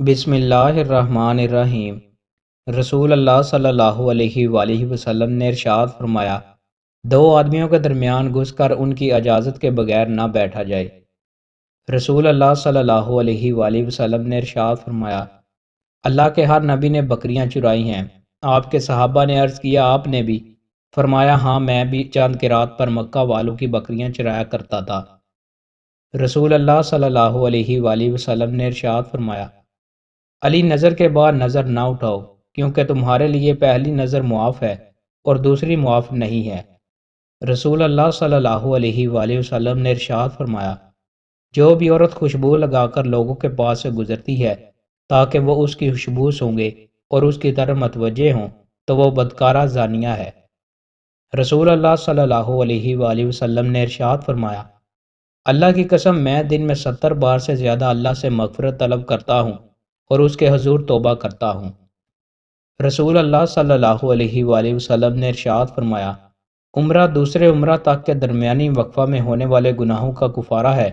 بسم اللہ الرحمن الرحیم۔ رسول اللہ صلی اللہ علیہ وآلہ وسلم نے ارشاد فرمایا، دو آدمیوں کے درمیان گھس کر ان کی اجازت کے بغیر نہ بیٹھا جائے۔ رسول اللہ صلی اللہ علیہ وآلہ وسلم نے ارشاد فرمایا، اللہ کے ہر نبی نے بکریاں چرائی ہیں۔ آپ کے صحابہ نے عرض کیا، آپ نے بھی؟ فرمایا، ہاں، میں بھی چاند کی رات پر مکہ والوں کی بکریاں چرایا کرتا تھا۔ رسول اللہ صلی اللہ علیہ وآلہ وسلم نے ارشاد فرمایا، علی، نظر کے بعد نظر نہ اٹھاؤ، کیونکہ تمہارے لیے پہلی نظر معاف ہے اور دوسری معاف نہیں ہے۔ رسول اللہ صلی اللہ علیہ وآلہ وسلم نے ارشاد فرمایا، جو بھی عورت خوشبو لگا کر لوگوں کے پاس سے گزرتی ہے تاکہ وہ اس کی خوشبو سونگے اور اس کی طرف متوجہ ہوں تو وہ بدکارہ زانیہ ہے۔ رسول اللہ صلی اللہ علیہ وآلہ وسلم نے ارشاد فرمایا، اللہ کی قسم، میں دن میں 70 بار سے زیادہ اللہ سے مغفرت طلب کرتا ہوں اور اس کے حضور توبہ کرتا ہوں۔ رسول اللہ صلی اللہ علیہ وآلہ وسلم نے ارشاد فرمایا، عمرہ دوسرے عمرہ تک کے درمیانی وقفہ میں ہونے والے گناہوں کا کفارہ ہے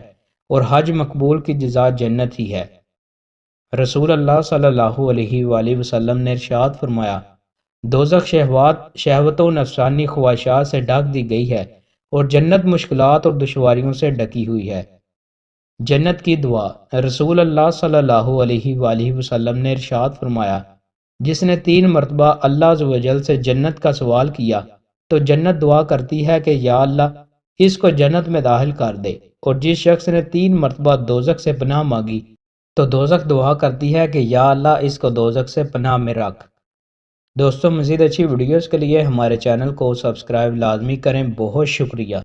اور حج مقبول کی جزا جنت ہی ہے۔ رسول اللہ صلی اللہ علیہ وآلہ وسلم نے ارشاد فرمایا، دوزخ شہوتوں و نفسانی خواہشات سے ڈھک دی گئی ہے اور جنت مشکلات اور دشواریوں سے ڈکی ہوئی ہے۔ جنت کی دعا۔ رسول اللہ صلی اللہ علیہ وآلہ وسلم نے ارشاد فرمایا، جس نے 3 مرتبہ اللہ عز و جل سے جنت کا سوال کیا تو جنت دعا کرتی ہے کہ یا اللہ، اس کو جنت میں داخل کر دے، اور جس شخص نے 3 مرتبہ دوزخ سے پناہ مانگی تو دوزخ دعا کرتی ہے کہ یا اللہ، اس کو دوزخ سے پناہ میں رکھ۔ دوستوں، مزید اچھی ویڈیوز کے لیے ہمارے چینل کو سبسکرائب لازمی کریں۔ بہت شکریہ۔